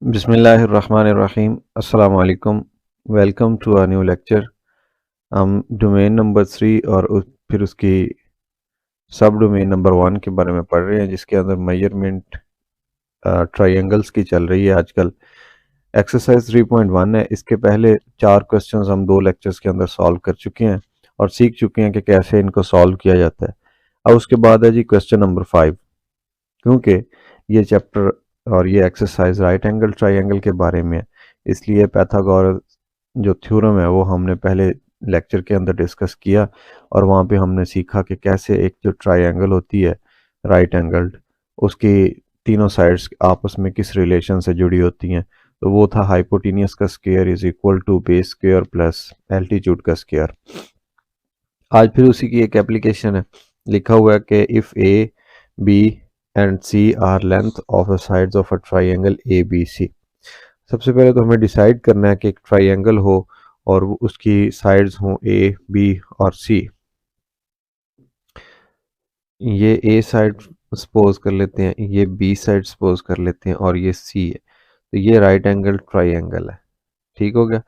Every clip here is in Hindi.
बिस्मिल्लाहिर्रहमानिर्रहीम अस्सलाम वालेकुम। Welcome to a new lecture. हम डोमेन नंबर 3 और फिर उसकी सब डोमेन नंबर 1 के बारे में पढ़ रहे हैं, जिसके अंदर मेजरमेंट ट्रायंगल्स की चल रही है आजकल। एक्सरसाइज 3.1 है। इसके पहले 4 क्वेश्चंस हम 2 लेक्चर्स के अंदर सॉल्व कर चुके हैं और सीख चुके हैं कि कैसे इनको सॉल्व किया जाता है। अब उसके बाद है जी क्वेश्चन नंबर 5। क्योंकि ये चैप्टर और ये एक्सरसाइज राइट एंगल ट्रायंगल के बारे में है, इसलिए पैथागोरस जो थ्योरम है वो हमने पहले लेक्चर के अंदर डिस्कस किया और वहाँ पे हमने सीखा कि कैसे एक जो ट्रायंगल होती है राइट एंगल्ड, उसकी तीनों साइड्स आपस में किस रिलेशन से जुड़ी होती हैं। तो वो था हाइपोटेनियस का square is equal to base square plus altitude का स्क्वायर। आज फिर उसी की एक एप्लीकेशन है। लिखा हुआ है कि if A B and C are length of the sides of a triangle A B C. सबसे पहले तो हमें डिसाइड करना है कि एक ट्राइंगल हो और उसकी साइड्स हों ए बी और सी। ये ए साइड सपोज कर लेते हैं, ये बी साइड सपोज कर लेते हैं और ये सी है। तो ये राइट एंगल ट्राइंगल है। ठीक हो गया।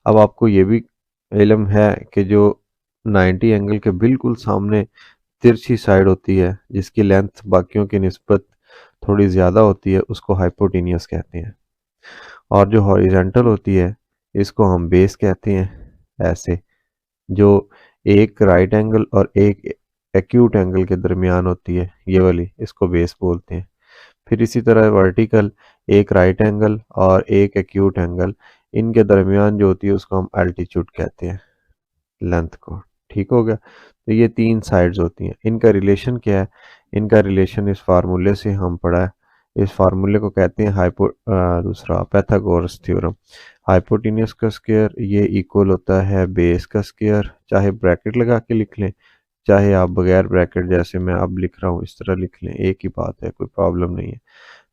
अब आपको ये भी इल्म है कि जो 90 एंगल के बिल्कुल सामने तिरछी साइड होती है, जिसकी लेंथ बाकियों की निस्बत थोड़ी ज़्यादा होती है, उसको हाइपोटेनियस कहते हैं। और जो हॉरिजेंटल होती है, इसको हम बेस कहते हैं। ऐसे जो एक राइट एंगल और एक एक्यूट एंगल के दरमियान होती है, ये वाली, इसको बेस बोलते हैं। फिर इसी तरह वर्टिकल एक राइट एंगल और एक एक्यूट एंगल, इनके दरमियान जो होती है उसको हम एल्टीट्यूड कहते हैं, लेंथ को। ठीक हो गया। तो ये 3 साइड्स होती हैं। इनका रिलेशन क्या है? इनका रिलेशन इस फार्मूले से हम पढ़ा है। इस फार्मूले को कहते हैं दूसरा पैथागोरस थ्योरम। हाइपोटेन्यूस का स्क्वायर ये इक्वल होता है बेस का स्क्वायर। चाहे ब्रैकेट लगा के लिख लें, चाहे आप बगैर ब्रैकेट जैसे मैं अब लिख रहा हूँ इस तरह लिख लें, एक ही बात है, कोई प्रॉब्लम नहीं है।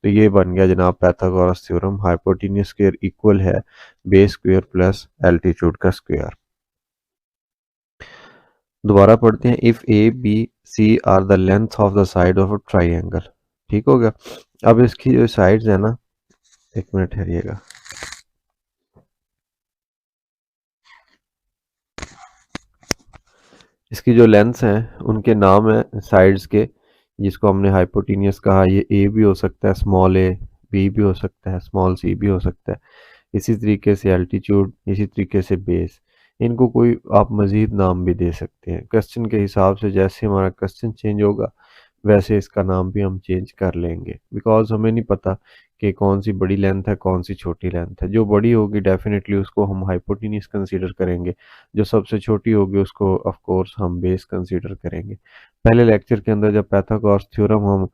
तो ये बन गया जनाब Pythagoras theorem. Hypotenuse square equal है बेस स्क्वायर प्लस एल्टीट्यूड का स्क्वायर। दोबारा पढ़ते हैं। If A B C are the length of the side of a triangle. ठीक हो गया। अब इसकी जो साइड्स है ना, एक मिनट ठहरिएगा। इसकी जो लेंथ्स हैं उनके नाम है साइड्स के, जिसको हमने हाइपोटेनियस कहा। ये ए भी हो सकता है, स्मॉल ए, बी भी हो सकता है, स्मॉल सी भी हो सकता है। इसी तरीके से एल्टीट्यूड, इसी तरीके से बेस। इनको कोई आप मज़ीद नाम भी दे सकते हैं। क्वेश्चन के हिसाब से जैसे हमारा क्वेश्चन चेंज होगा वैसे इसका नाम भी हम चेंज कर लेंगे, बिकॉज हमें नहीं पता कि कौन सी बड़ी लेंथ है कौन सी छोटी लेंथ है। जो बड़ी होगी डेफिनेटली उसको हम हाइपोटेन्यूस कंसीडर करेंगे, जो सबसे छोटी होगी उसको ऑफ कोर्स हम बेस कंसीडर करेंगे। पहले लेक्चर के अंदर जब पैथागोरस थ्योरम हम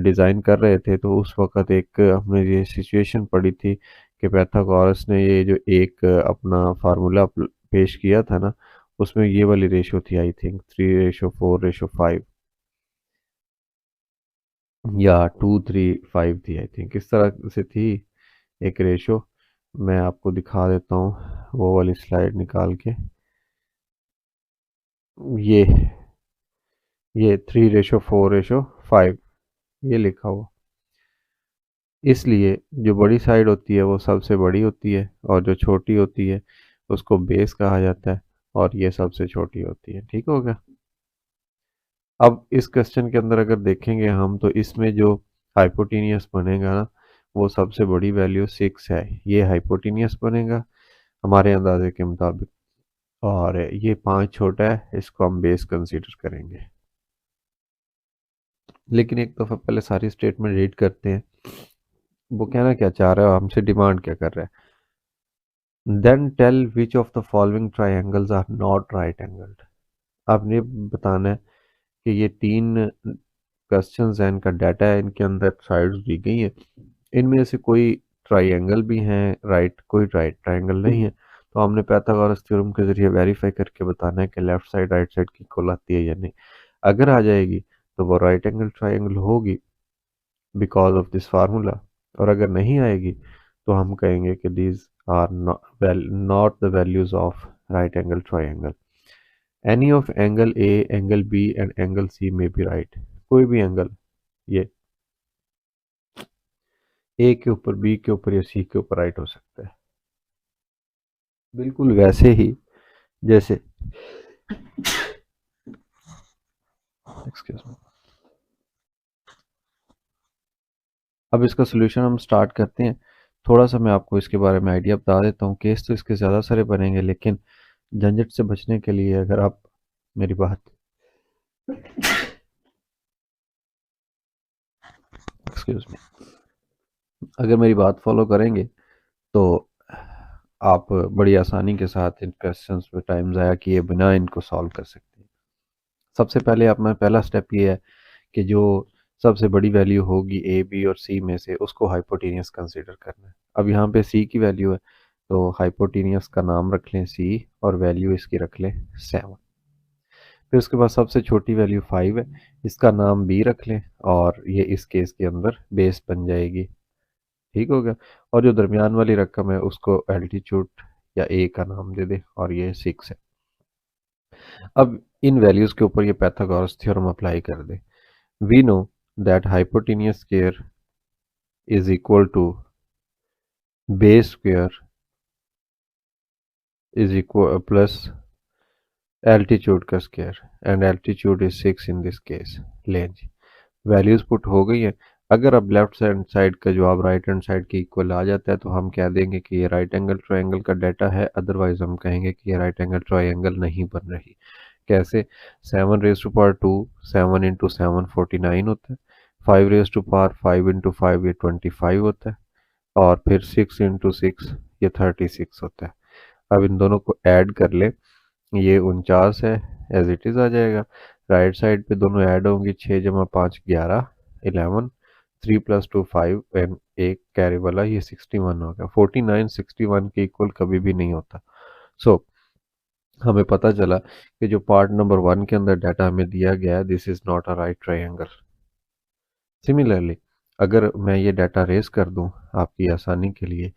डिज़ाइन कर रहे थे तो उस वक्त एक हमने ये सिचुएशन पढ़ी थी कि पैथागोरस ने ये जो एक अपना फार्मूला पेश किया था ना, उसमें ये वाली रेशो थी, आई थिंक 3:4:5 या 2:3:5 थी, आई थिंक इस तरह से थी एक रेशो। मैं आपको दिखा देता हूँ वो वाली स्लाइड निकाल के। ये ये 3:4:5 ये लिखा हुआ। इसलिए जो बड़ी साइड होती है वो सबसे बड़ी होती है और जो छोटी होती है उसको बेस कहा जाता है और ये सबसे छोटी होती है। ठीक हो गया। अब इस क्वेश्चन के अंदर अगर देखेंगे हम तो इसमें जो हाइपोटेनियस बनेगा ना, वो सबसे बड़ी वैल्यू 6 है, ये हाइपोटेनियस बनेगा हमारे अंदाजे के मुताबिक। और ये 5 छोटा है, इसको हम बेस कंसीडर करेंगे। लेकिन एक दफ़ा पहले सारी स्टेटमेंट रीड करते हैं, वो कहना क्या चाह रहा है, हमसे डिमांड क्या कर रहा है। Then tell which of the following triangles are not right angled. आपने बताना है कि ये 3 क्वेश्चंस हैं, इनका डाटा है, इनके अंदर साइड्स दी गई हैं, इनमें से कोई ट्राइंगल भी हैं राइट, कोई राइट ट्राइंगल नहीं है। तो हमने पैथागोरस थ्योरम के जरिए वेरीफाई करके बताना है कि लेफ्ट साइड राइट साइड की इक्वल आती है या नहीं। अगर आ जाएगी तो वो राइट एंगल ट्राइंगल होगी बिकॉज ऑफ दिस फार्मूला, और अगर नहीं आएगी तो हम कहेंगे कि these are not the values of right angle triangle. Any of angle A, angle B and angle C में बी राइट। कोई भी एंगल, ये ए के ऊपर, बी के ऊपर या सी के ऊपर राइट हो सकता है। बिल्कुल वैसे ही जैसे, एक्सक्यूज मी, अब इसका सोल्यूशन हम स्टार्ट करते हैं। थोड़ा सा मैं आपको इसके बारे में आइडिया बता देता हूँ। केस तो इसके ज़्यादा सारे बनेंगे, लेकिन झंझट से बचने के लिए अगर आप मेरी बात, एक्सक्यूज मी, अगर मेरी बात फॉलो करेंगे तो आप बड़ी आसानी के साथ इन क्वेश्चंस पे टाइम ज़ाया किए बिना इनको सॉल्व कर सकते हैं। सबसे पहले अपना पहला स्टेप ये है कि जो सबसे बड़ी वैल्यू होगी ए बी और सी में से, उसको हाइपोटेनियस कंसीडर करना है। अब यहाँ पे सी की वैल्यू है, तो हाइपोटेनियस का नाम रख लें सी और वैल्यू इसकी रख लें 7। फिर उसके बाद सबसे छोटी वैल्यू 5 है, इसका नाम बी रख लें और ये इस केस के अंदर बेस बन जाएगी। ठीक हो गया। और जो दरमियान वाली रकम है उसको एल्टीट्यूड या ए का नाम दे दे और ये 6 है। अब इन वैल्यूज के ऊपर ये पाइथागोरस थ्योरम अप्लाई कर दे। We know that hypotenuse square is equal to base square is equal plus altitude का square, and altitude is 6 in this case. लें जी, वैल्यूज पुट हो गई है। अगर अब लेफ्ट हैंड साइड का जवाब राइट हैंड साइड के इक्वल आ जाता है तो हम कह देंगे कि ये राइट एंगल ट्रायंगल का डाटा है, अदरवाइज हम कहेंगे कि ये राइट एंगल ट्रायंगल नहीं बन रही। कैसे? 7 रेज टू पावर 2, 7 इंटू 7 49 होता है। 5 रेज टू पावर 5 इंटू 5 ये 25 होता है। और फिर 6 इंटू 6 ये 36 होता है। अब इन दोनों को ऐड कर ले, ये 49 है, एज इट इज़ आ जाएगा। राइट साइड पे दोनों ऐड होंगी, 6 + 5 11, 11, 3 + 2 5 एंड एक कैरी वाला, ये 61 हो गया। 49 61 के इक्वल कभी भी नहीं होता। सो हमें पता चला कि जो पार्ट नंबर 1 के अंदर डाटा हमें दिया गया है, this is not a right triangle. Similarly अगर मैं ये डाटा रेस कर दूं आपकी आसानी के लिए,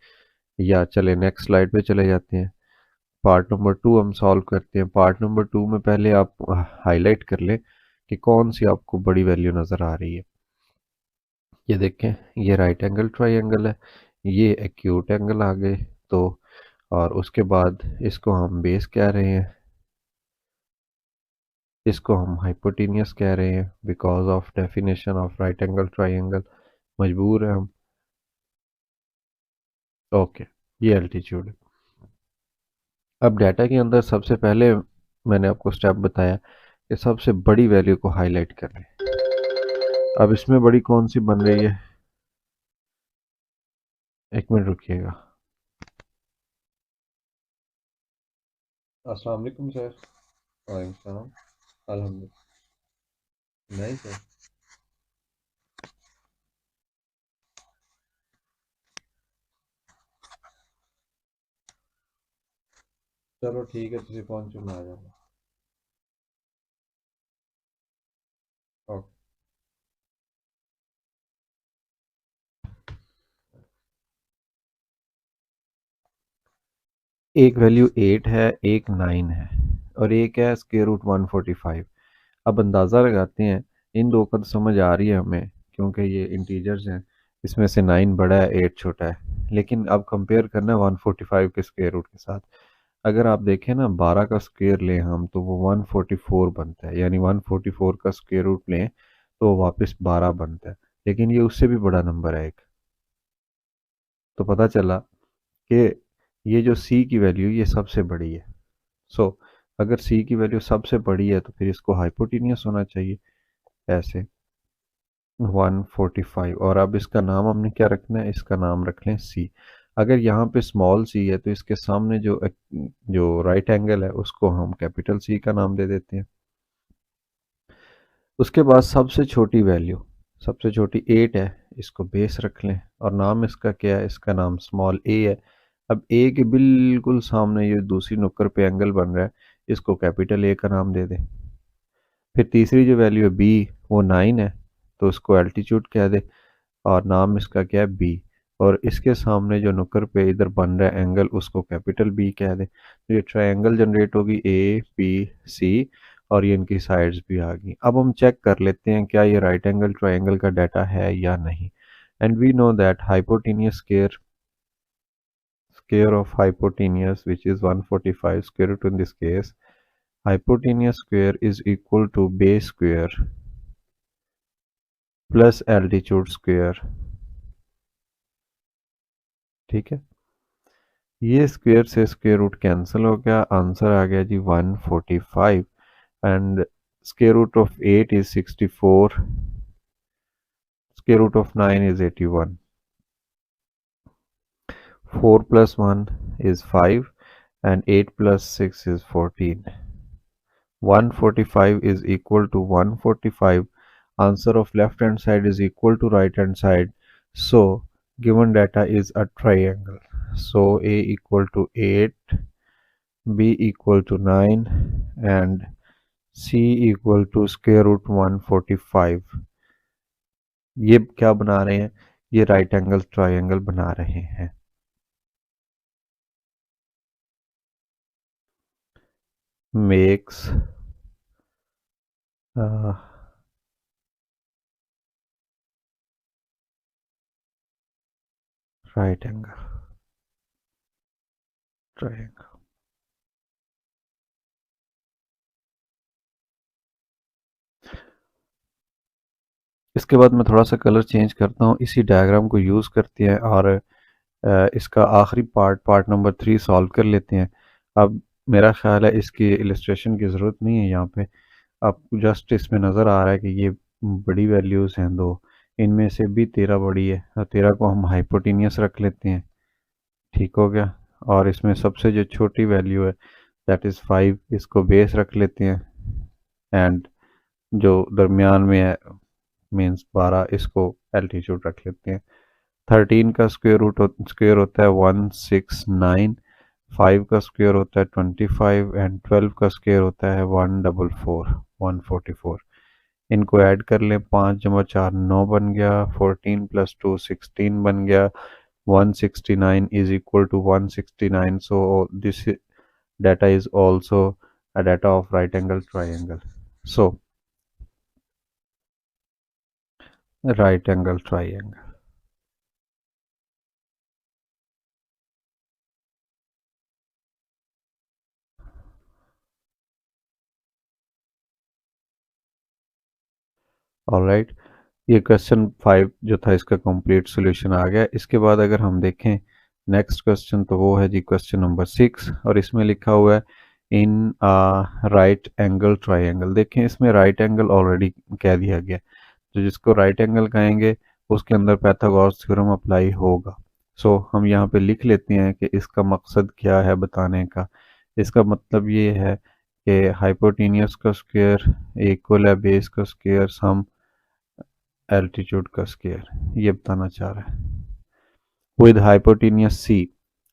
या चले नेक्स्ट स्लाइड पे चले जाते हैं, पार्ट नंबर 2 हम सॉल्व करते हैं। पार्ट नंबर 2 में पहले आप हाईलाइट कर लें कि कौन सी आपको बड़ी वैल्यू नज़र आ रही है। ये देखें, ये राइट एंगल ट्रायंगल है, ये एक्यूट एंगल आ गए तो, और उसके बाद इसको हम बेस कह रहे हैं, इसको हम हाइपोटेनियस कह रहे हैं because of definition of right angle triangle, मजबूर है हम। ओके, ये एल्टीट्यूड है। अब डाटा के अंदर सबसे पहले मैंने आपको स्टेप बताया कि सबसे बड़ी वैल्यू को हाईलाइट कर लें। अब इसमें बड़ी कौन सी बन रही है, एक मिनट रुकिएगा। अस्सलाम वालेकुम सर। वालेकुम सलाम। अल्हम्दुलिल्लाह। नहीं सर। चलो ठीक है, तुझे पहुंचो, मैं आ जाऊंगा। ओके। एक वैल्यू 8 है, एक 9 है, और एक है स्क्वायर रूट 145। अब अंदाज़ा लगाते हैं, इन दो का तो समझ आ रही है हमें क्योंकि ये इंटीजर्स हैं, इसमें से 9 बड़ा है, 8 छोटा है। लेकिन अब कंपेयर करना है 145 के स्क्वायर रूट के साथ। अगर आप देखें ना, 12 का स्क्वायर लें हम तो वो 144 बनता है, यानी 144 का स्क्वायर रूट लें तो वापस 12 बनता है। लेकिन ये उससे भी बड़ा नंबर है एक। तो पता चला कि ये जो सी की वैल्यू ये सबसे बड़ी है। सो अगर सी की वैल्यू सबसे बड़ी है तो फिर इसको हाइपोटेनियस होना चाहिए, ऐसे 145। और अब इसका नाम हमने क्या रखना है, इसका नाम रख लें सी। अगर यहाँ पे स्मॉल सी है तो इसके सामने जो राइट एंगल है उसको हम कैपिटल सी का नाम दे देते हैं। उसके बाद सबसे छोटी वैल्यू, सबसे छोटी 8 है, इसको बेस रख लें और नाम इसका क्या है, इसका नाम स्मॉल ए है। अब ए के बिल्कुल सामने ये दूसरी नुक्कर पे एंगल बन रहा है, इसको कैपिटल ए का नाम दे दें। फिर तीसरी जो वैल्यू है बी, वो 9 है, तो उसको एल्टीट्यूड कह दे और नाम इसका क्या है बी। और इसके सामने जो नुक्कर पे इधर बन रहा है एंगल, उसको कैपिटल बी कह दे। तो ये ट्रायंगल जनरेट होगी ए बी सी, और ये इनकी साइड्स भी आ गई। अब हम चेक कर लेते हैं क्या ये राइट एंगल ट्रायंगल का डाटा है या नहीं। and we know that hypotenuse square of hypotenuse, which is 145 square root in this case, hypotenuse square is equal to base square plus altitude square. ठीक है, ये स्क्वायर से स्क्वायर रूट कैंसिल हो गया, आंसर आ गया जी 145 and square root of 8 is 64, square root of 9 is 81, 4 plus 1 is 5 and 8 plus 6 is 14. 145 is equal to 145. Answer of left hand side is equal to right hand side. So given data is a triangle. So A equal to 8, B equal to 9 and C equal to square root 145. ये क्या बना रहे हैं? ये राइट एंगल ट्रायंगल बना रहे हैं। Makes right angle triangle। इसके बाद मैं थोड़ा सा कलर चेंज करता हूँ, इसी डायग्राम को यूज़ करते हैं और इसका आखिरी पार्ट नंबर 3 सॉल्व कर लेते हैं। अब मेरा ख्याल है इसकी इलस्ट्रेशन की ज़रूरत नहीं है यहाँ पे, अब जस्ट इसमें नज़र आ रहा है कि ये बड़ी वैल्यूज़ हैं दो, इनमें से भी 13 बड़ी है, 13 को हम हाइपोटेनियस रख लेते हैं। ठीक हो गया, और इसमें सबसे जो छोटी वैल्यू है दैट इज़ 5, इसको बेस रख लेते हैं एंड जो दरमियान में है मीन्स 12, इसको एल्टीट्यूड रख लेते हैं। 13 का स्क्वायर होता है 169, 5 का स्क्वायर होता है 25 एंड 12 का स्क्वायर होता है 144। इनको ऐड कर लें, 5 जमा 4 9 बन गया, 14 प्लस 2 16 बन गया, 169 is equal to 169. So this data is also a data of right angle triangle. So right angle triangle। Alright, ये क्वेश्चन 5 जो था इसका कंप्लीट सॉल्यूशन आ गया। इसके बाद अगर हम देखें नेक्स्ट क्वेश्चन, तो वो है जी क्वेश्चन नंबर 6 और इसमें लिखा हुआ है इन राइट एंगल ट्रायंगल। देखें इसमें राइट एंगल ऑलरेडी कह दिया गया, तो जिसको राइट एंगल कहेंगे उसके अंदर पाइथागोरस थ्योरम अप्लाई होगा। सो हम यहाँ पे लिख लेते हैं कि इसका मकसद क्या है बताने का। इसका मतलब ये है कि हाइपोटेनियस का स्क्वायर इक्वल है बेस का स्क्वायर सम एल्टीट्यूड का स्क्वायर, ये बताना चाह रहा है। विद हाइपोटेनियस सी,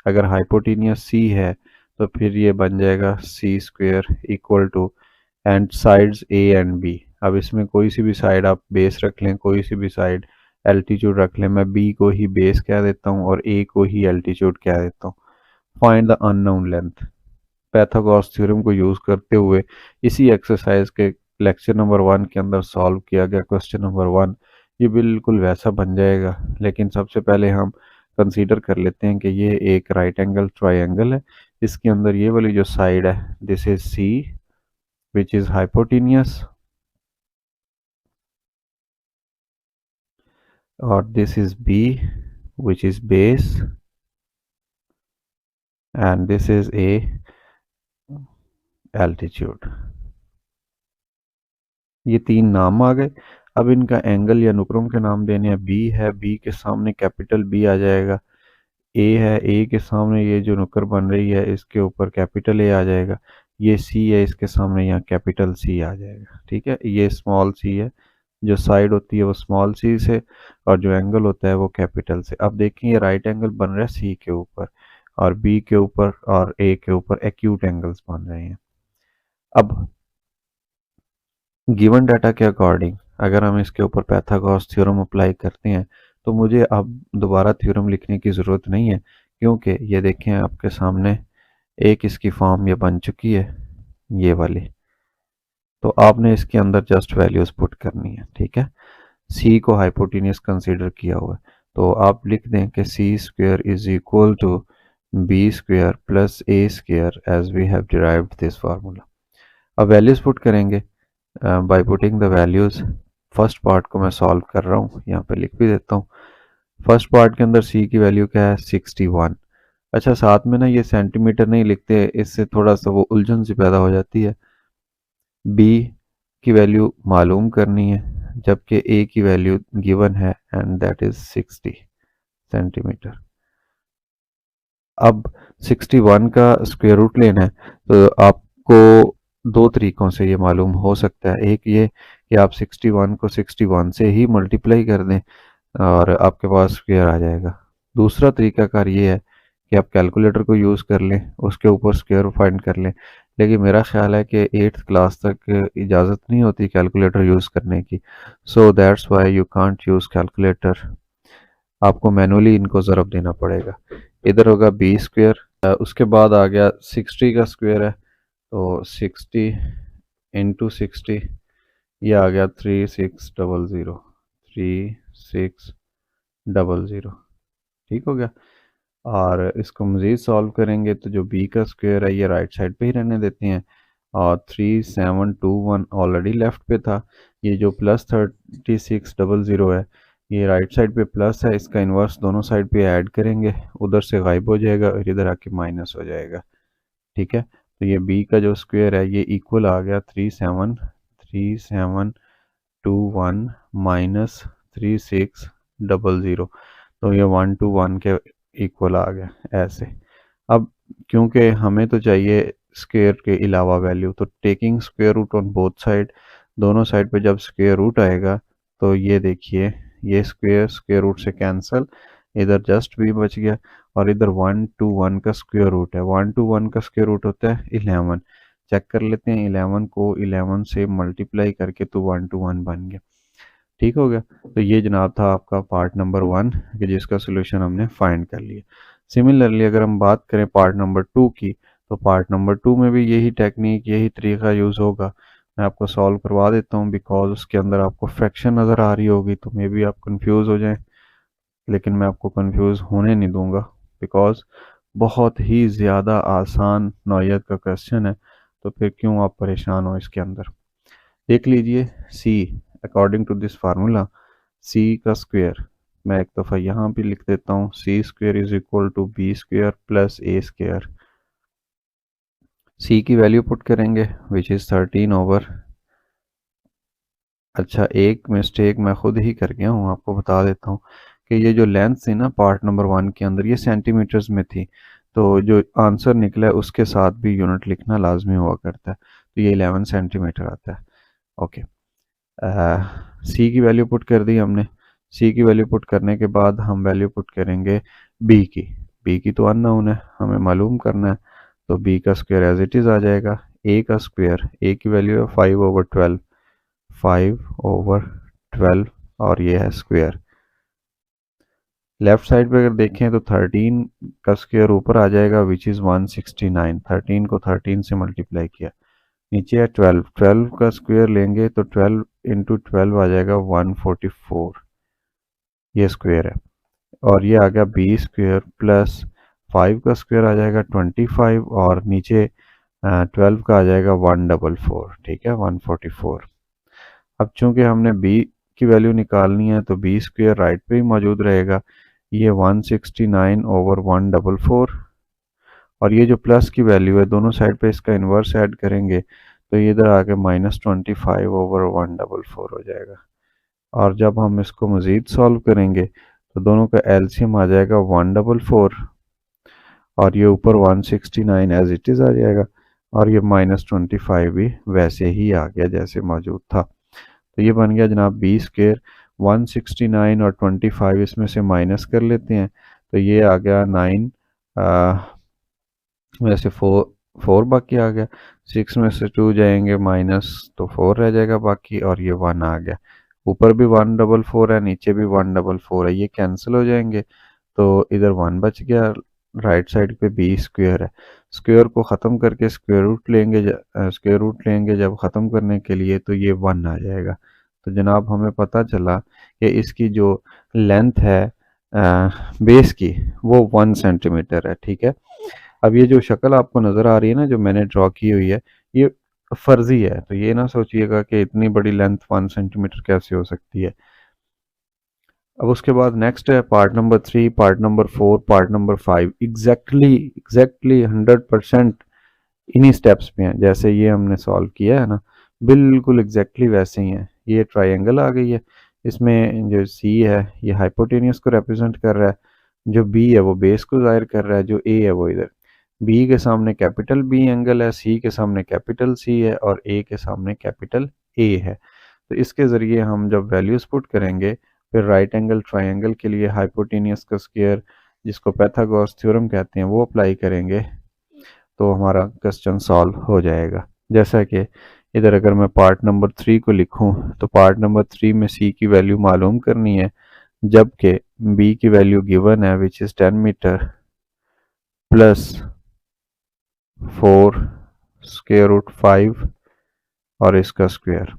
अगर हाइपोटेनियस सी है तो फिर ये बन जाएगा C square equal to and sides A and B. अब इसमें कोई सी भी साइड आप बेस रख लें, कोई सी भी साइड एल्टीट्यूड रख लें, मैं बी को ही बेस कह देता हूँ और ए को ही एल्टीट्यूड कह देता हूँ। Find the unknown length. Pythagoras theorem को यूज़ करते हुए इसी एक्सरसाइज के लेक्चर नंबर 1 के अंदर सॉल्व किया गया क्वेश्चन नंबर 1, ये बिल्कुल वैसा बन जाएगा। लेकिन सबसे पहले हम कंसीडर कर लेते हैं कि ये एक राइट एंगल ट्रायंगल है, इसके अंदर ये वाली जो साइड है this is C which is hypotenuse और this is B which is base and this is A altitude. ये 3 नाम आ गए। अब इनका एंगल या नुकरों के नाम देने हैं। बी है, बी के सामने कैपिटल बी आ जाएगा। ए है, ए के सामने ये जो नुकर बन रही है इसके ऊपर कैपिटल ए आ जाएगा। ये सी है, इसके सामने यहाँ कैपिटल सी आ जाएगा। ठीक है, ये स्मॉल सी है, जो साइड होती है वो स्मॉल सी से और जो एंगल होता है वो कैपिटल से। अब देखिए ये राइट एंगल बन रहा है सी के ऊपर और बी के ऊपर और ए के ऊपर एक्यूट एंगल्स बन रहे हैं। अब गिवन डाटा के अकॉर्डिंग अगर हम इसके ऊपर पाइथागोरस थ्योरम अप्लाई करते हैं तो मुझे अब दोबारा थ्योरम लिखने की ज़रूरत नहीं है, क्योंकि ये देखें आपके सामने एक इसकी फॉर्म ये बन चुकी है ये वाली। तो आपने इसके अंदर जस्ट वैल्यूज पुट करनी है। ठीक है, सी को हाइपोटेनियस कंसीडर किया हुआ है तो आप लिख दें कि C square is equal to B square plus A square as we have derived this formula. अब वैल्यूज पुट करेंगे by putting the values. First part को मैं सॉल्व कर रहा हूँ, यहाँ पे लिख भी देता हूँ। फर्स्ट पार्ट के अंदर सी की वैल्यू क्या है 61। अच्छा साथ में ना ये सेंटीमीटर नहीं लिखते, इससे थोड़ा सा वो उलझन सी पैदा हो जाती है। बी की वैल्यू मालूम करनी है जबकि ए की वैल्यू गिवन है एंड दैट इज 60 सेंटीमीटर। अब 61 का स्क्वायर रूट लेना है तो आपको दो तरीकों से ये मालूम हो सकता है। एक ये कि आप 61 को 61 से ही मल्टीप्लाई कर दें और आपके पास स्क्वायर आ जाएगा। दूसरा तरीकाकार ये है कि आप कैलकुलेटर को यूज़ कर लें, उसके ऊपर स्क्वायर फाइंड कर लें। लेकिन मेरा ख्याल है कि 8th क्लास तक इजाज़त नहीं होती कैलकुलेटर यूज़ करने की, so that's why you can't use calculator. आपको मैनुअली इनको ज़रब देना पड़ेगा। इधर होगा बी स्क्वायर, उसके बाद आ गया 60 का स्क्वायर है तो 60 इंटू 60, ये आ गया 3600, 3600। ठीक हो गया। और इसको मज़ीद सॉल्व करेंगे तो जो बी का स्क्वायर है ये राइट साइड पे ही रहने देते हैं और 3721 ऑलरेडी लेफ्ट पे था। ये जो प्लस 3600 है ये राइट साइड पे प्लस है, इसका इन्वर्स दोनों साइड पे ऐड करेंगे, उधर से गायब हो जाएगा और इधर आके माइनस हो जाएगा। ठीक है, तो ये बी का जो स्क्वायर है ये इक्वल आ गया 3721 माइनस 3600, तो ये 1 to 1 के इक्वल आ गया ऐसे। अब क्योंकि हमें तो चाहिए स्क्वायर के अलावा वैल्यू, तो taking square root on both side, दोनों साइड पे जब स्क्वायर रूट आएगा तो ये देखिए ये स्क्वायर स्क्वायर रूट से कैंसिल, इधर जस्ट भी बच गया और इधर 1 to 1 का स्क्वायर रूट है। 1 to 1 का स्क्वायर रूट होता है 11। चेक कर लेते हैं, 11 को 11 से मल्टीप्लाई करके तो 1 to 1 बन गया। ठीक हो गया। तो ये जनाब था आपका पार्ट नंबर 1 कि जिसका सोल्यूशन हमने फाइंड कर लिया। सिमिलरली अगर हम बात करें पार्ट नंबर 2 की, तो पार्ट नंबर 2 में भी यही टेक्निक यही तरीका यूज़ होगा। मैं आपको सॉल्व करवा देता हूँ बिकॉज उसके अंदर आपको फ्रैक्शन नज़र आ रही होगी तो मे बी आप कंफ्यूज हो जाएं, लेकिन मैं आपको कंफ्यूज होने नहीं दूंगा बिकॉज बहुत ही ज़्यादा आसान नौइयत का क्वेश्चन है, तो फिर क्यों आप परेशान हो इसके अंदर। देख लीजिए सी अकॉर्डिंग टू दिस फार्मूला, सी का स्क्वायर मैं एक दफ़ा यहाँ भी लिख देता हूँ, C square is equal to B square plus A square. C की वैल्यू पुट करेंगे विच इज़ 13 ओवर। अच्छा एक मिस्टेक मैं खुद ही कर गया हूँ, आपको बता देता हूँ कि ये जो लेंथ थी ना पार्ट नंबर 1 के अंदर ये सेंटीमीटर्स में थी, तो जो आंसर निकला है उसके साथ भी यूनिट लिखना लाजमी हुआ करता है, तो ये 11 सेंटीमीटर आता है। ओके, सी की वैल्यू पुट कर दी हमने। सी की वैल्यू पुट करने के बाद हम वैल्यू पुट करेंगे बी की। बी की तो अननोन है, हमें मालूम करना है, तो बी का स्क्वायर एज इट इज़ आ जाएगा। ए का स्क्वायर, ए की वैल्यू है 5/12, 5/12 और ये है स्क्वायर। लेफ्ट साइड पे अगर देखें तो 13 का स्क्वायर ऊपर आ जाएगा विच इज़ 169। 13 को 13 से मल्टीप्लाई किया, नीचे है 12, 12 का स्क्वायर लेंगे तो 12 इंटू 12 आ जाएगा 144, ये स्क्वायर है। और ये आ गया बी स्क्वायर प्लस 5 का स्क्वायर आ जाएगा 25 और नीचे 12 का आ जाएगा 144। ठीक है, 144। अब चूंकि हमने बी की वैल्यू निकालनी है तो बी स्क्वायर राइट पे ही मौजूद रहेगा, ये 169/144 और ये जो प्लस की वैल्यू है दोनों साइड पे इसका इन्वर्स ऐड करेंगे तो ये इधर आके -25/144 हो जाएगा। और जब हम इसको मज़ीद सॉल्व करेंगे तो दोनों का एलसीएम आ जाएगा 144 और ये ऊपर 169 एज इट इज़ आ जाएगा और ये -25 भी वैसे ही आ गया जैसे मौजूद था। तो ये बन गया जनाब बी स्क्वायर। 169 और 25 इसमें से माइनस कर लेते हैं तो ये आ गया 9, वैसे 4 बाकी आ गया, 6 में से 2 जाएंगे माइनस तो 4 रह जाएगा बाकी और ये 1 आ गया। ऊपर भी 144 है नीचे भी 144 है, ये कैंसिल हो जाएंगे तो इधर 1 बच गया। राइट साइड पे बी स्क्वायर है, स्क्वायर को ख़त्म करके स्क्वायर रूट लेंगे, स्क्वायर रूट लेंगे जब ख़त्म करने के लिए तो ये 1 आ जाएगा। तो जनाब हमें पता चला कि इसकी जो लेंथ है बेस की, वो 1 सेंटीमीटर है। ठीक है, अब ये जो शक्ल आपको नज़र आ रही है ना, जो मैंने ड्रॉ की हुई है, ये फर्जी है, तो ये ना सोचिएगा कि इतनी बड़ी लेंथ 1 सेंटीमीटर कैसे हो सकती है। अब उसके बाद नेक्स्ट है part number 3, part number 4, part number 5। Exactly 100% इन्हीं स्टेप्स पे हैं, जैसे ये हमने सॉल्व किया है ना, बिल्कुल एग्जैक्टली वैसे ही है। ये ट्रायंगल आ गई है, इसमें जो सी है ये हाइपोटेनियस को रिप्रेजेंट कर रहा है, जो बी है वो बेस को जाहिर कर रहा है, जो ए है वो इधर बी के सामने कैपिटल बी एंगल है, सी के सामने कैपिटल सी है और ए के सामने कैपिटल ए है। तो इसके ज़रिए हम जब वैल्यूज़ पुट करेंगे, फिर राइट एंगल ट्रायंगल के लिए हाइपोटेनियस का स्क्वायर, जिसको पैथागोरस थ्योरम कहते हैं, वो अप्लाई करेंगे तो हमारा क्वेश्चन सॉल्व हो जाएगा। जैसा कि इधर अगर मैं पार्ट नंबर 3 को लिखूं, तो पार्ट नंबर 3 में सी की वैल्यू मालूम करनी है, जबकि बी की वैल्यू गिवन है which is 10 metre plus 4 square root 5 और इसका स्क्वायर।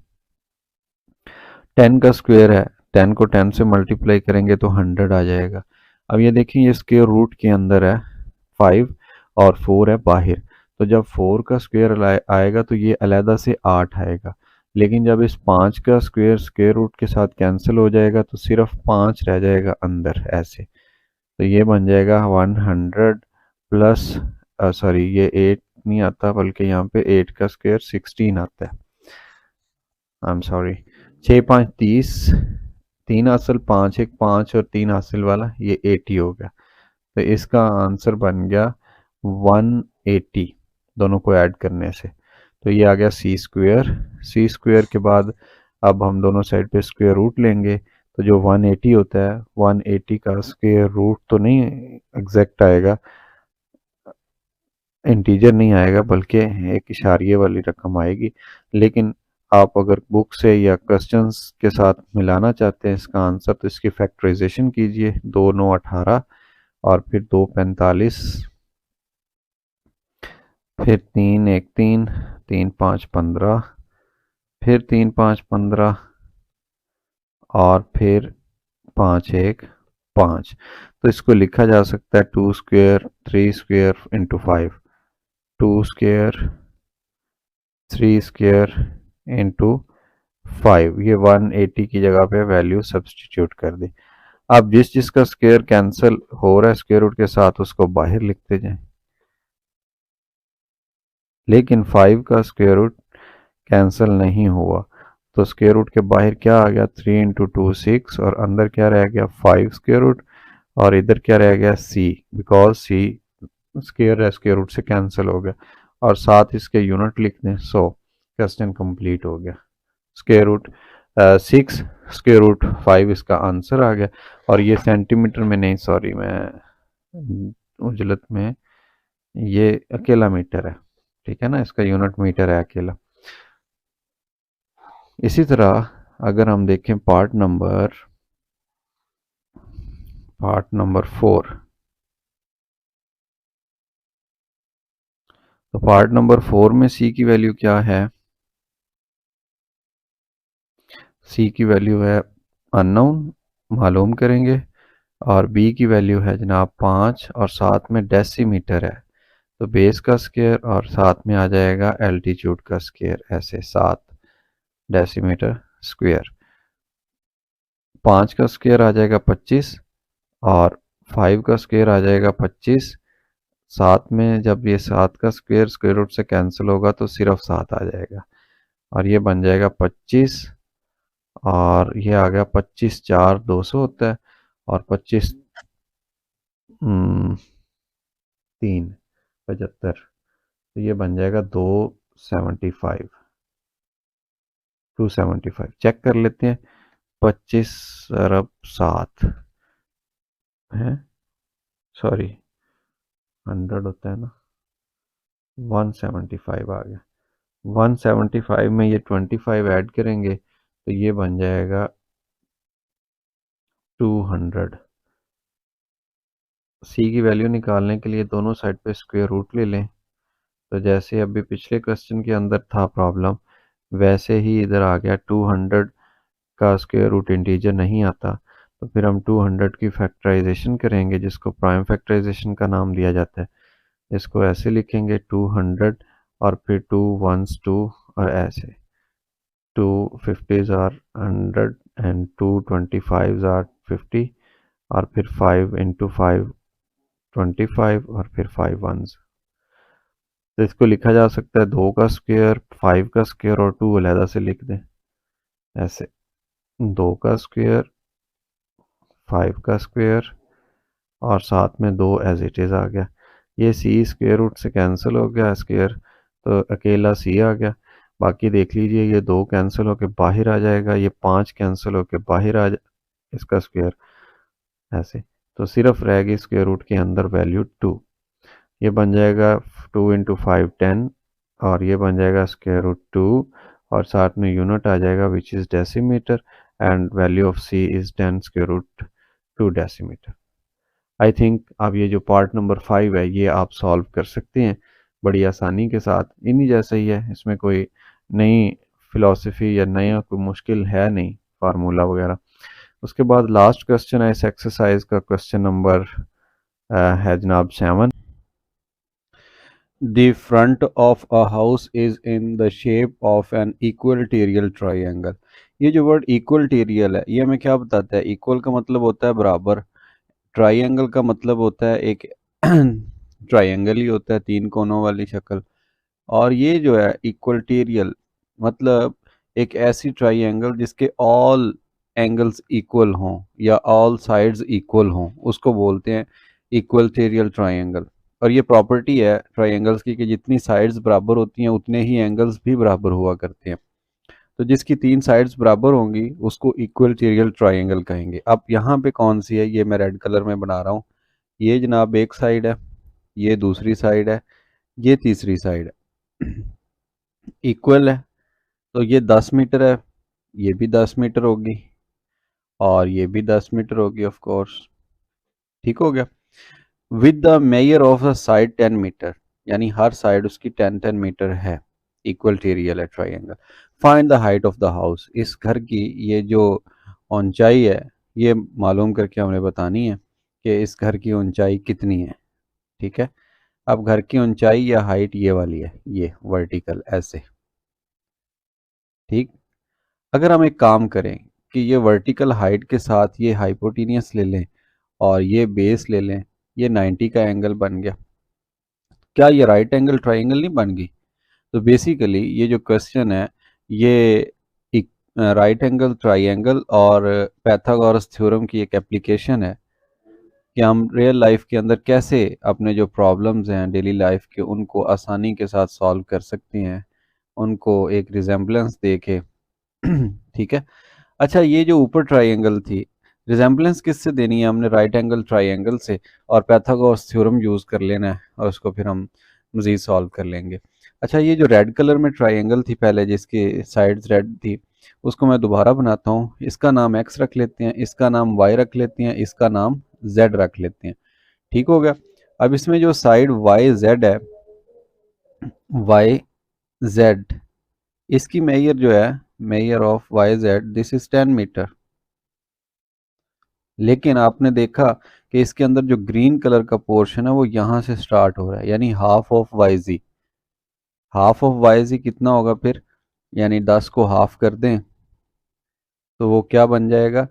10 का स्क्वायर है, 10 को 10 से मल्टीप्लाई करेंगे तो 100 आ जाएगा। अब ये देखिए, ये स्क्वायर रूट के अंदर है 5 और 4 है बाहर, तो जब 4 का स्क्वायर आएगा तो ये अलहदा से 8 आएगा, लेकिन जब इस 5 का स्क्वायर स्क्वायर रूट के साथ कैंसिल हो जाएगा तो सिर्फ 5 रह जाएगा अंदर ऐसे। तो ये बन जाएगा 100 प्लस, सॉरी ये 8 नहीं आता, बल्कि यहाँ पे 8 का स्क्वायर 16 आता है। आई एम सॉरी, 6 5 30, 3 हासिल 5 1 5 और 3 हासिल वाला ये 80 हो गया। तो इसका आंसर बन गया 180 दोनों को ऐड करने से। तो ये आ गया सी स्क्वायर। सी स्क्वायर के बाद अब हम दोनों साइड पे स्क्वायर रूट लेंगे, तो जो 180 होता है, 180 का स्क्वायर रूट तो नहीं एग्जैक्ट आएगा, इंटीजर नहीं आएगा, बल्कि एक इशारिये वाली रकम आएगी। लेकिन आप अगर बुक से या क्वेश्चंस के साथ मिलाना चाहते हैं इसका आंसर, तो इसकी फैक्टराइजेशन कीजिए, 2 9 18 और फिर 2 45, फिर 3 1 3, 3 5 15, फिर 3 5 15 और फिर 5 1 5। तो इसको लिखा जा सकता है 2 square 3 square into 5, 2 square 3 square into 5। ये 180 की जगह पे वैल्यू सब्सटीट्यूट कर दी। अब जिस जिसका स्क्वायर कैंसिल हो रहा है स्क्वायर रूट के साथ, उसको बाहर लिखते जाएं, लेकिन 5 का स्क्वायर रूट कैंसिल नहीं हुआ, तो स्क्वायर रूट के बाहर क्या आ गया, 3 इंटू 2 6, और अंदर क्या रह गया 5 स्क्वायर रूट, और इधर क्या रह गया सी, बिकॉज सी स्क्वायर है, स्क्वायर रूट से कैंसिल हो गया, और साथ इसके यूनिट लिख दें। सो क्वेश्चन कंप्लीट हो गया। स्क्वायर रूट 6 स्क्वायर रूट 5 इसका आंसर आ गया। और ये सेंटीमीटर में नहीं, सॉरी मैं उजलत में, ये अकेला मीटर है, ठीक है ना, इसका यूनिट मीटर है अकेला। इसी तरह अगर हम देखें पार्ट नंबर 4, तो पार्ट नंबर 4 में सी की वैल्यू क्या है, सी की वैल्यू है अननोन, मालूम करेंगे, और बी की वैल्यू है जनाब 5 और साथ में डेसीमीटर है, तो बेस का स्क्वायर और साथ में आ जाएगा एल्टीट्यूड का स्क्वायर, ऐसे 7 डेसीमीटर स्क्वायर। 5 का स्क्वायर आ जाएगा 25 और 5 का स्क्वायर आ जाएगा 25। साथ में जब ये 7 का स्क्वायर स्क्वायर रूट से कैंसिल होगा तो सिर्फ 7 आ जाएगा, और ये बन जाएगा 25, और ये आ गया 25 4 200 होता है, और 25 3 75, तो ये बन जाएगा 275, 275 चेक कर लेते हैं। 25 अरब 7 है, सॉरी 100 होता है ना, 175 आ गया। 175 में ये 25 ऐड करेंगे तो ये बन जाएगा 200। सी की वैल्यू निकालने के लिए दोनों साइड पे स्क्वायर रूट ले लें, तो जैसे अभी पिछले क्वेश्चन के अंदर था प्रॉब्लम, वैसे ही इधर आ गया 200 का स्क्वायर रूट इंटीजर नहीं आता, तो फिर हम 200 की फैक्टराइजेशन करेंगे, जिसको प्राइम फैक्टराइजेशन का नाम दिया जाता है। इसको ऐसे लिखेंगे 200 और फिर 2 1s 2 और ऐसे 2 50s are 100 and 2 25s are 50 और फिर 5 into 5 25 और फिर 5 1s। तो इसको लिखा जा सकता है 2 का स्क्वायर, 5 का स्क्वायर और 2 अलहदा से लिख दें ऐसे, 2 का स्क्वायर, 5 का स्क्वायर और साथ में 2 एज इट इज़ आ गया। ये सी स्क्वायर रूट से कैंसिल हो गया स्क्वायर, तो अकेला सी आ गया। बाकी देख लीजिए ये 2 कैंसिल होके बाहर आ जाएगा, ये 5 कैंसिल होके बाहर आ इसका स्क्वायर ऐसे, तो सिर्फ रह गई स्क्वायर रूट के अंदर वैल्यू 2। ये बन जाएगा 2 इंटू 5 10 और ये बन जाएगा स्क्वायर रूट 2 और साथ में यूनिट आ जाएगा which is decimetre and value of C is 10 square root 2 decimetre. I think अब ये जो पार्ट नंबर 5 है ये आप सॉल्व कर सकते हैं बड़ी आसानी के साथ, इन्हीं जैसा ही है, इसमें कोई नई फिलॉसफी या नया कोई मुश्किल है नहीं फार्मूला वगैरह। उसके बाद लास्ट क्वेश्चन है इस एक्सरसाइज का, क्वेश्चन नंबर है जनाब 7। The front of a house is in the shape of an equatorial triangle। ये जो वर्ड इक्वलिटेरियल है ये हमें क्या बताता है? इक्वल का मतलब होता है बराबर, ट्राइंगल का मतलब होता है एक ट्राइंगल ही होता है, 3 कोनों वाली शक्ल। और ये जो है इक्वलिटेरियल मतलब एक ऐसी ट्राइंगल जिसके ऑल एंगल्स इक्वल हों या ऑल साइड्स इक्वल हों, उसको बोलते हैं इक्वलिटेरियल ट्राइंगल। और ये प्रॉपर्टी है ट्राइंगल्स की कि जितनी साइड्स बराबर होती हैं उतने ही एंगल्स भी बराबर हुआ करते हैं। तो जिसकी 3 साइड्स बराबर होंगी उसको इक्वलिटेरियल ट्राइंगल कहेंगे। अब यहाँ पे कौन सी है, ये मैं रेड कलर में बना रहा हूँ। ये जनाब एक साइड है, ये दूसरी साइड है, ये तीसरी साइड है, इक्वल है। तो ये 10 मीटर है, ये भी 10 मीटर होगी और ये भी 10 मीटर होगी ऑफ कोर्स। ठीक हो गया। With the measure of the side 10 metre, यानी हर साइड उसकी 10 मीटर है, इक्वलिटेरियल है triangle. Find the height of the house, इस घर की ये जो ऊंचाई है ये मालूम करके हमें बतानी है कि इस घर की ऊंचाई कितनी है। ठीक है, अब घर की ऊंचाई या हाइट ये वाली है, ये वर्टिकल ऐसे। ठीक, अगर हम एक काम करें कि ये वर्टिकल हाइट के साथ ये हाइपोटेनियस ले लें और ये बेस ले लें, ये 90 का एंगल बन गया। क्या ये राइट एंगल ट्राइंगल नहीं बन गई? तो बेसिकली ये जो क्वेश्चन है ये एक राइट एंगल ट्राइंगल और पैथागोरस थ्योरम की एक एप्लीकेशन है कि हम रियल लाइफ के अंदर कैसे अपने जो प्रॉब्लम्स हैं डेली लाइफ के उनको आसानी के साथ सॉल्व कर सकते हैं, उनको एक रिजेम्बलेंस दे के। ठीक है। अच्छा, ये जो ऊपर ट्राइंगल थी, रिजेम्बलेंस किससे देनी है हमने? राइट एंगल ट्राइंगल से, और पैथागोरस थ्योरम यूज़ कर लेना है और उसको फिर हम मज़ीद सॉल्व कर लेंगे। अच्छा, ये जो रेड कलर में ट्राइंगल थी पहले जिसकी साइड्स रेड थी, उसको मैं दोबारा बनाता हूँ। इसका नाम एक्स रख लेते हैं, इसका नाम वाई रख लेते हैं, इसका नाम जेड रख लेते हैं। ठीक हो गया। अब इसमें जो साइड वाई जेड है, वाई जेड, इसकी मेजर जो है, measure of Y Z this is 10 metre. लेकिन आपने देखा कि इसके अंदर जो ग्रीन कलर का पोर्शन है वो यहाँ से स्टार्ट हो रहा है, यानी half of Y G. Half of Y G कितना होगा फिर? यानी 10 को हाफ कर दें तो वो क्या बन जाएगा?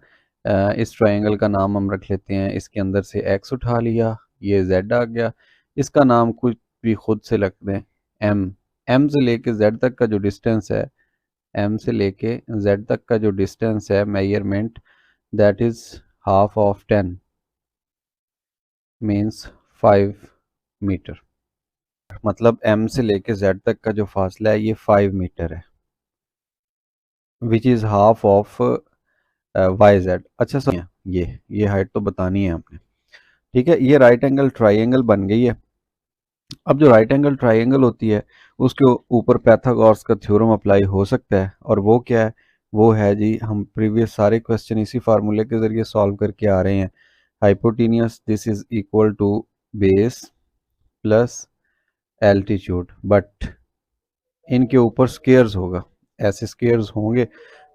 इस ट्रायंगल का नाम हम रख लेते हैं, इसके अंदर से एक्स उठा लिया, ये जेड आ गया। इसका नाम कुछ भी खुद से रख दें, एम। एम से लेके जेड तक का जो डिस्टेंस है, एम से लेके जेड तक का जो डिस्टेंस है measurement, that is half of 10 means 5 metre. मतलब एम से लेके जेड तक का जो फासला है ये 5 मीटर है, which is half of Y Z. अच्छा सर, ये हाइट तो बतानी है आपने। ठीक है, ये राइट एंगल ट्राइंगल बन गई है। अब जो राइट एंगल ट्राइंगल होती है उसके ऊपर पैथागोरस का थ्योरम अप्लाई हो सकता है, और वो क्या है? वो है जी, हम प्रीवियस सारे क्वेश्चन इसी फार्मूले के ज़रिए सॉल्व करके आ रहे हैं। Hypotenuse this is equal to base plus altitude, but इनके ऊपर स्केयर्स होगा, ऐसे स्केयर्स होंगे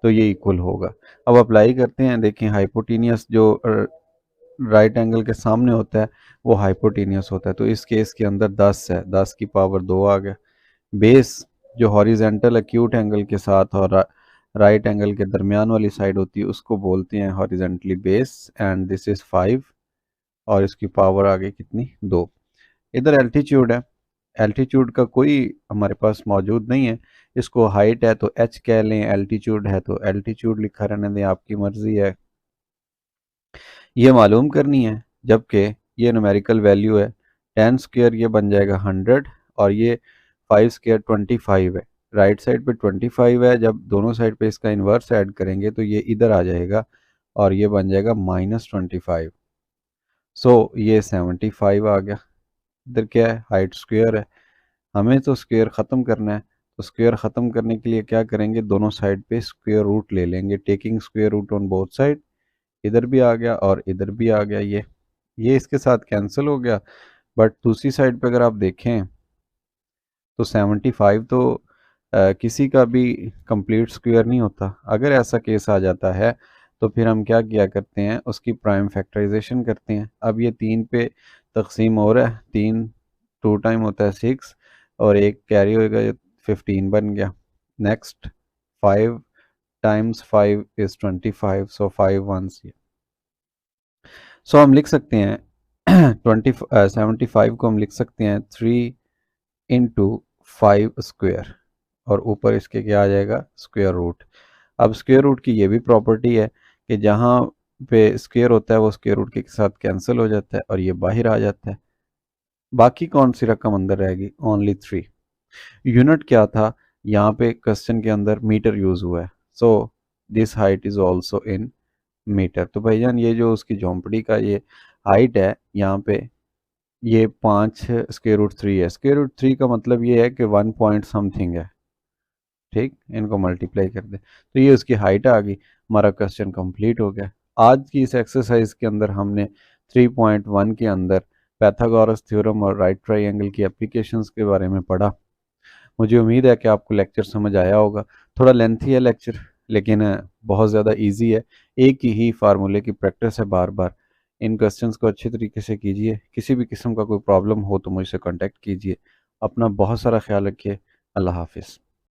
तो ये इक्वल होगा। अब अप्लाई करते हैं, देखें हाइपोटेनियस जो राइट एंगल के सामने होता है वो हाइपोटेनियस होता है, तो इस केस के अंदर 10 है, 10 की पावर 2 आ गया। बेस जो हॉरिजेंटल एक्यूट एंगल के साथ और राइट एंगल के दरमियान वाली साइड होती है उसको बोलते हैं horizontally base, and this is 5 और इसकी पावर आ गई कितनी, 2। इधर एल्टीट्यूड है, एल्टीट्यूड का कोई हमारे पास मौजूद नहीं है, इसको हाइट है तो एच कह लें, एल्टीट्यूड है तो एल्टीट्यूड लिखा रहने दें, आपकी मर्जी है। ये मालूम करनी है, जबकि ये न्यूमेरिकल वैल्यू है। 10 स्क्वायर ये बन जाएगा 100 और ये 5 स्क्वायर 25 है। राइट साइड पे 25 है, जब दोनों साइड पे इसका इन्वर्स ऐड करेंगे तो ये इधर आ जाएगा और ये बन जाएगा -25। सो ये 75 आ गया। इधर क्या है, हाइट स्क्वायर है, हमें तो स्क्वायर ख़त्म करना है, तो स्क्वायर ख़त्म करने के लिए क्या करेंगे, दोनों साइड पे स्क्वायर रूट ले लेंगे, taking square root on both side. इधर भी आ गया और इधर भी आ गया, ये इसके साथ कैंसिल हो गया। बट दूसरी साइड पे अगर आप देखें तो 75 तो किसी का भी कंप्लीट स्क्वायर नहीं होता। अगर ऐसा केस आ जाता है तो फिर हम क्या किया करते हैं, उसकी प्राइम फैक्टराइजेशन करते हैं। अब ये 3 पे तकसीम हो रहा है, 3 2 टाइम होता है 6 और एक कैरी होएगा, ये 15 बन गया। Next 5 times 5 is 25, so 5 once. So हम लिख सकते हैं 75 को हम लिख सकते हैं 3 इंटू 5 स्क्वायर और ऊपर इसके क्या आ जाएगा, स्क्वायर रूट। अब स्क्वायर रूट की ये भी प्रॉपर्टी है कि जहाँ पे स्क्वायर होता है वो स्क्वायर रूट के साथ कैंसिल हो जाता है और ये बाहर आ जाता है। बाकी कौन सी रकम अंदर रहेगी, ओनली 3। यूनिट क्या था, यहाँ पे क्वेश्चन के अंदर मीटर यूज हुआ है, so this height is also in metre. तो भाईजान ये जो उसकी झोंपड़ी का ये हाइट है यहाँ पे, ये 5 स्क्वायर रूट 3 है। स्क्वायर रूट 3 का मतलब ये है कि 1 पॉइंट समथिंग है, ठीक, इनको मल्टीप्लाई कर दे तो ये उसकी हाइट आ गई। हमारा क्वेश्चन कंप्लीट हो गया। आज की इस एक्सरसाइज के अंदर हमने 3.1 के अंदर पैथागोरस थ्योरम और राइट ट्रायंगल की एप्लीकेशंस के बारे में पढ़ा। मुझे उम्मीद है कि आपको लेक्चर समझ आया होगा। थोड़ा लेंथी है लेक्चर, लेकिन बहुत ज़्यादा इजी है। एक ही फार्मूले की प्रैक्टिस है बार बार। इन क्वेश्चंस को अच्छे तरीके से कीजिए। किसी भी किस्म का कोई प्रॉब्लम हो तो मुझसे कांटेक्ट कीजिए। अपना बहुत सारा ख्याल रखिए। अल्लाह हाफिज़।